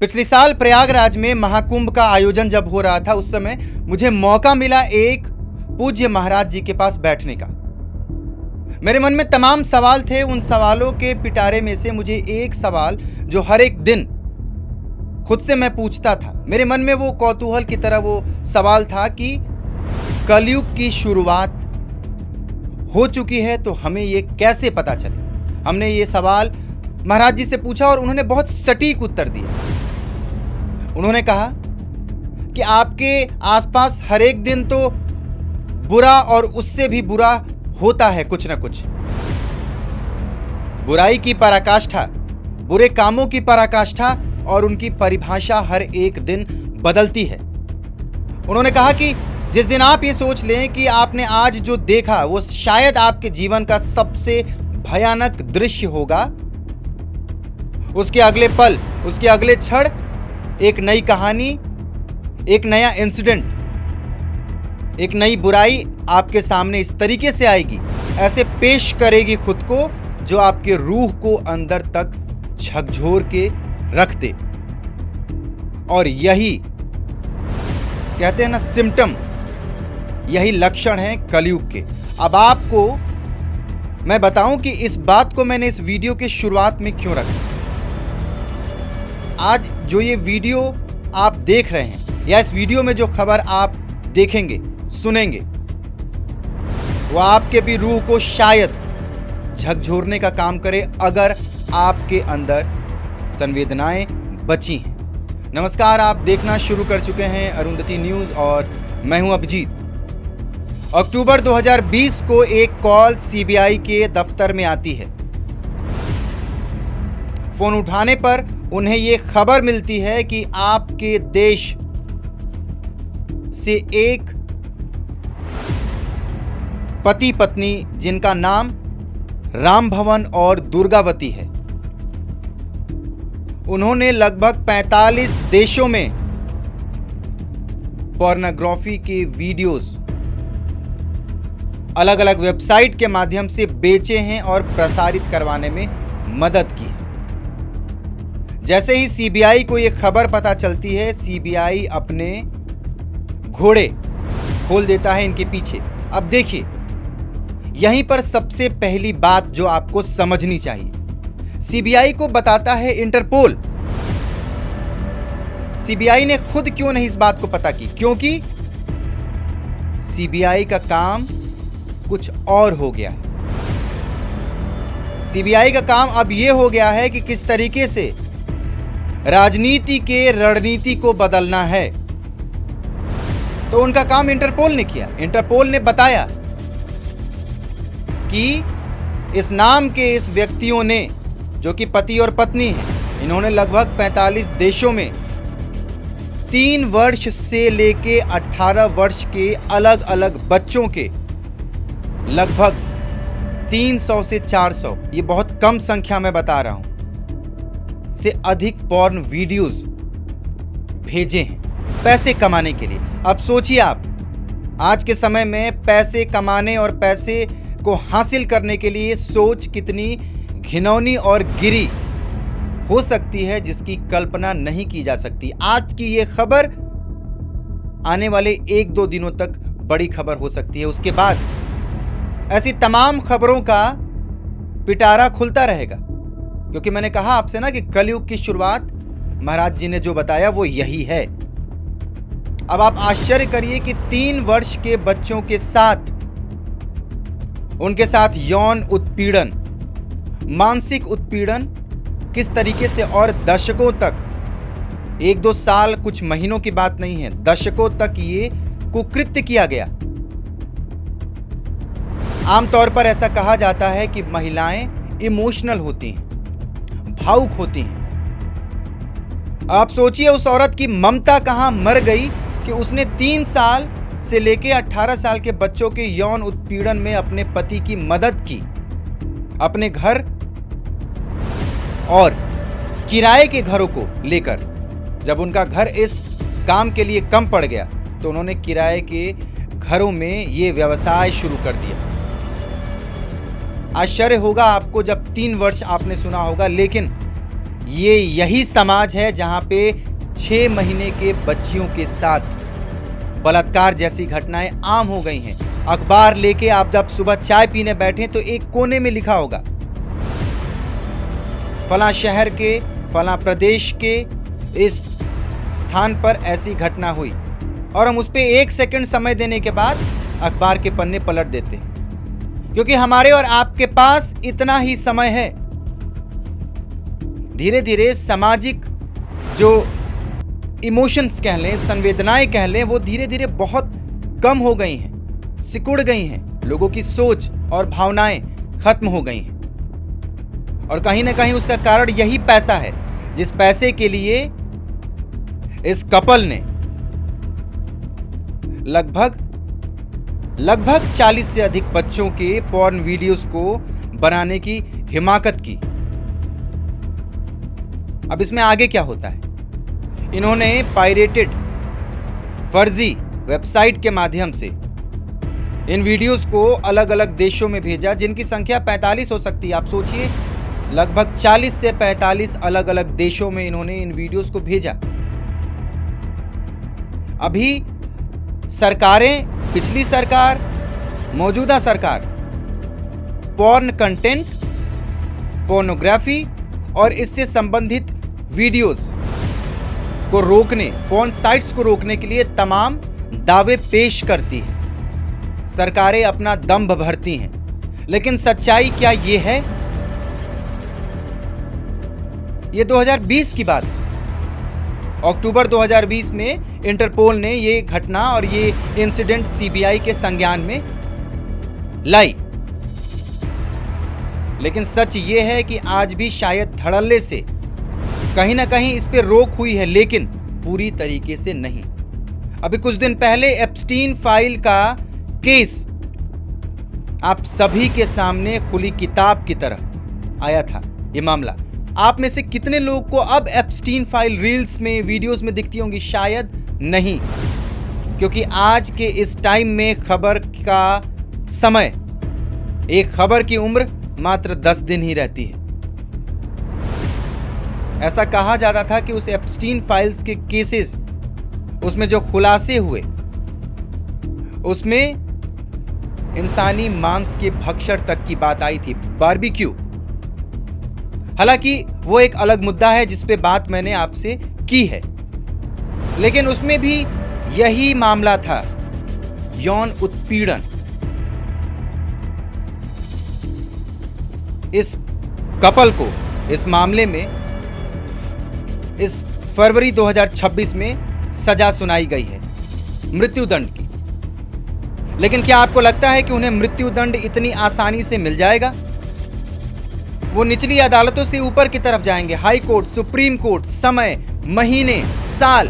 पिछले साल प्रयागराज में महाकुंभ का आयोजन जब हो रहा था, उस समय मुझे मौका मिला एक पूज्य महाराज जी के पास बैठने का। मेरे मन में तमाम सवाल थे। उन सवालों के पिटारे में से मुझे एक सवाल जो हर एक दिन खुद से मैं पूछता था, मेरे मन में वो कौतूहल की तरह वो सवाल था कि कलयुग की शुरुआत हो चुकी है तो हमें ये कैसे पता चले। हमने ये सवाल महाराज जी से पूछा और उन्होंने बहुत सटीक उत्तर दिया। उन्होंने कहा कि आपके आसपास हर एक दिन तो बुरा और उससे भी बुरा होता है, कुछ ना कुछ। बुराई की पराकाष्ठा, बुरे कामों की पराकाष्ठा और उनकी परिभाषा हर एक दिन बदलती है। उन्होंने कहा कि जिस दिन आप ये सोच लें कि आपने आज जो देखा वो शायद आपके जीवन का सबसे भयानक दृश्य होगा, उसके अगले पल, उसके अगले क्षण एक नई कहानी, एक नया इंसिडेंट, एक नई बुराई आपके सामने इस तरीके से आएगी, ऐसे पेश करेगी खुद को, जो आपके रूह को अंदर तक झकझोर के रख दे। और यही कहते हैं ना सिम्टम, यही लक्षण है कलयुग के। अब आपको मैं बताऊं कि इस बात को मैंने इस वीडियो के शुरुआत में क्यों रखा। आज जो ये वीडियो आप देख रहे हैं या इस वीडियो में जो खबर आप देखेंगे, सुनेंगे, वो आपके भी रूह को शायद झकझोरने का काम करे अगर आपके अंदर संवेदनाएं बची हैं। नमस्कार, आप देखना शुरू कर चुके हैं अरुंधति न्यूज़ और मैं हूं अभिजीत। अक्टूबर 2020 को एक कॉल सीबीआई के दफ्तर में आती है। फोन उठाने पर उन्हें ये खबर मिलती है कि आपके देश से एक पति पत्नी, जिनका नाम राम भवन और दुर्गावती है, उन्होंने लगभग 45 देशों में पोर्नोग्राफी के वीडियोस अलग अलग वेबसाइट के माध्यम से बेचे हैं और प्रसारित करवाने में मदद की है। जैसे ही सीबीआई को यह खबर पता चलती है, सीबीआई अपने घोड़े खोल देता है इनके पीछे। अब देखिए, यहीं पर सबसे पहली बात जो आपको समझनी चाहिए, सीबीआई को बताता है इंटरपोल। सीबीआई ने खुद क्यों नहीं इस बात को पता की? क्योंकि सीबीआई का काम कुछ और हो गया है। सीबीआई का काम अब यह हो गया है कि किस तरीके से राजनीति के रणनीति को बदलना है। तो उनका काम इंटरपोल ने किया। इंटरपोल ने बताया कि इस नाम के इस व्यक्तियों ने, जो कि पति और पत्नी हैं, इन्होंने लगभग 45 देशों में 3 वर्ष से लेके 18 वर्ष के अलग अलग बच्चों के लगभग 300 से 400, ये बहुत कम संख्या में बता रहा हूं, से अधिक पोर्न वीडियोस भेजे हैं पैसे कमाने के लिए। अब सोचिए आप, आज के समय में पैसे कमाने और पैसे को हासिल करने के लिए सोच कितनी घिनौनी और गिरी हो सकती है, जिसकी कल्पना नहीं की जा सकती। आज की ये खबर आने वाले 1-2 दिनों तक बड़ी खबर हो सकती है। उसके बाद ऐसी तमाम खबरों का पिटारा खुलता रहेगा, क्योंकि मैंने कहा आपसे ना कि कलयुग की शुरुआत महाराज जी ने जो बताया वो यही है। अब आप आश्चर्य करिए कि 3 वर्ष के बच्चों के साथ, उनके साथ यौन उत्पीड़न, मानसिक उत्पीड़न किस तरीके से, और दशकों तक, 1-2 साल कुछ महीनों की बात नहीं है, दशकों तक ये कुकृत्य किया गया। आमतौर पर ऐसा कहा जाता है कि महिलाएं इमोशनल होती हैं, भावुक होती हैं। आप सोचिए उस औरत की ममता कहां मर गई कि उसने 3 साल से लेके 18 साल के बच्चों के यौन उत्पीड़न में अपने पति की मदद की। अपने घर और किराए के घरों को लेकर, जब उनका घर इस काम के लिए कम पड़ गया तो उन्होंने किराए के घरों में ये व्यवसाय शुरू कर दिया। आश्चर्य होगा आपको जब 3 वर्ष आपने सुना होगा, लेकिन ये यही समाज है जहां पे 6 महीने के बच्चियों के साथ बलात्कार जैसी घटनाएं आम हो गई हैं। अखबार लेके आप जब सुबह चाय पीने बैठे तो एक कोने में लिखा होगा फलां शहर के, फलां प्रदेश के इस स्थान पर ऐसी घटना हुई, और हम उस पे 1 सेकंड समय देने के बाद अखबार के पन्ने पलट देते हैं, क्योंकि हमारे और आपके पास इतना ही समय है। धीरे धीरे सामाजिक जो इमोशंस कह लें, संवेदनाएं कह लें, वो धीरे धीरे बहुत कम हो गई हैं, सिकुड़ गई हैं। लोगों की सोच और भावनाएं खत्म हो गई हैं, और कहीं ना कहीं उसका कारण यही पैसा है, जिस पैसे के लिए इस कपल ने लगभग 40 से अधिक बच्चों के पॉर्न वीडियोस को बनाने की हिमाकत की। अब इसमें आगे क्या होता है? इन्होंने पायरेटेड फर्जी वेबसाइट के माध्यम से इन वीडियोस को अलग अलग देशों में भेजा, जिनकी संख्या 45 हो सकती है। आप सोचिए, लगभग 40 से 45 अलग अलग देशों में इन्होंने इन वीडियोस को भेजा। अभी सरकारें, पिछली सरकार, मौजूदा सरकार, पॉर्न कंटेंट, पोर्नोग्राफी और इससे संबंधित वीडियोस को रोकने, पॉर्न साइट्स को रोकने के लिए तमाम दावे पेश करती है। सरकारें अपना दंभ भरती हैं, लेकिन सच्चाई क्या ये है? ये 2020 की बात है। अक्टूबर 2020 में इंटरपोल ने ये घटना और ये इंसिडेंट सीबीआई के संज्ञान में लाई। लेकिन सच ये है कि आज भी शायद धड़ल्ले से कहीं ना कहीं इस पे रोक हुई है, लेकिन पूरी तरीके से नहीं। अभी कुछ दिन पहले एप्स्टीन फाइल का केस आप सभी के सामने खुली किताब की तरह आया था। ये मामला आप में से कितने लोग को अब एप्स्टीन फाइल रील्स में, वीडियोस में दिखती होंगी? शायद नहीं, क्योंकि आज के इस टाइम में खबर का समय, एक खबर की उम्र मात्र 10 दिन ही रहती है। ऐसा कहा जाता था कि उस एप्स्टीन फाइल्स के केसेस, उसमें जो खुलासे हुए, उसमें इंसानी मांस के भक्षण तक की बात आई थी, बारबेक्यू। हालांकि वो एक अलग मुद्दा है जिस पे बात मैंने आपसे की है, लेकिन उसमें भी यही मामला था, यौन उत्पीड़न। इस कपल को इस मामले में इस फरवरी 2026 में सजा सुनाई गई है, मृत्युदंड की। लेकिन क्या आपको लगता है कि उन्हें मृत्युदंड इतनी आसानी से मिल जाएगा? वो निचली अदालतों से ऊपर की तरफ जाएंगे, हाई कोर्ट, सुप्रीम कोर्ट, समय, महीने, साल,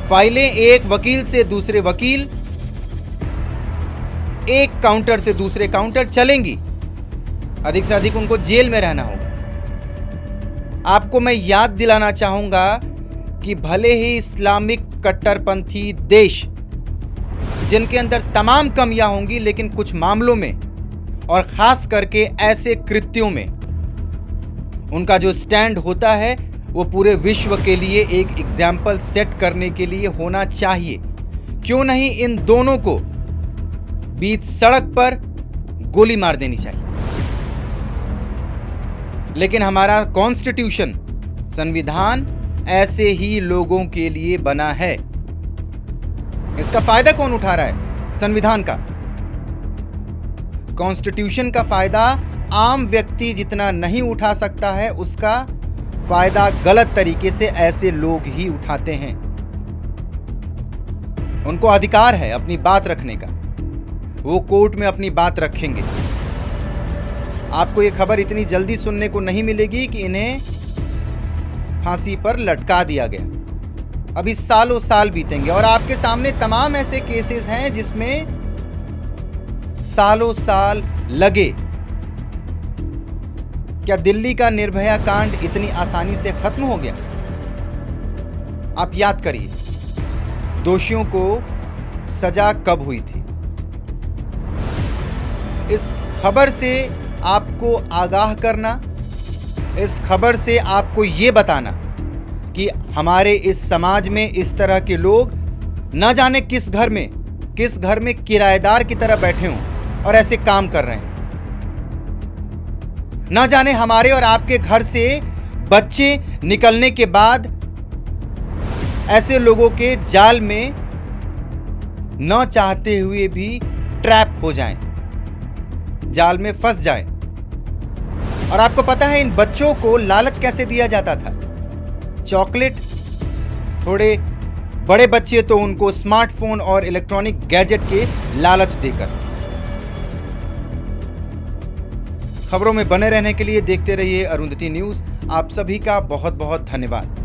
फाइलें एक वकील से दूसरे वकील, एक काउंटर से दूसरे काउंटर चलेंगी। अधिक से अधिक उनको जेल में रहना होगा। आपको मैं याद दिलाना चाहूंगा कि भले ही इस्लामिक कट्टरपंथी देश, जिनके अंदर तमाम कमियां होंगी, लेकिन कुछ मामलों में और खास करके ऐसे कृत्यों में उनका जो स्टैंड होता है वो पूरे विश्व के लिए एक एग्जाम्पल सेट करने के लिए होना चाहिए। क्यों नहीं इन दोनों को बीच सड़क पर गोली मार देनी चाहिए। लेकिन हमारा कॉन्स्टिट्यूशन, संविधान ऐसे ही लोगों के लिए बना है। इसका फायदा कौन उठा रहा है? संविधान का, कॉन्स्टिट्यूशन का फायदा आम व्यक्ति जितना नहीं उठा सकता है, उसका फायदा गलत तरीके से ऐसे लोग ही उठाते हैं। उनको अधिकार है अपनी बात रखने का, वो कोर्ट में अपनी बात रखेंगे। आपको ये खबर इतनी जल्दी सुनने को नहीं मिलेगी कि इन्हें फांसी पर लटका दिया गया। अभी सालों साल बीतेंगे और आपके सामने तमाम ऐसे केसेस हैं जिसमें सालों साल लगे। क्या दिल्ली का निर्भया कांड इतनी आसानी से खत्म हो गया? आप याद करिए, दोषियों को सजा कब हुई थी? इस खबर से आपको आगाह करना, इस खबर से आपको ये बताना कि हमारे इस समाज में इस तरह के लोग न जाने किस घर में किराएदार की तरह बैठे हों और ऐसे काम कर रहे हैं। न जाने हमारे और आपके घर से बच्चे निकलने के बाद ऐसे लोगों के जाल में न चाहते हुए भी ट्रैप हो जाएं, जाल में फंस जाएं। और आपको पता है इन बच्चों को लालच कैसे दिया जाता था? चॉकलेट, थोड़े बड़े बच्चे तो उनको स्मार्टफोन और इलेक्ट्रॉनिक गैजेट के लालच देकर। खबरों में बने रहने के लिए देखते रहिए अरुंधति न्यूज़। आप सभी का बहुत बहुत धन्यवाद।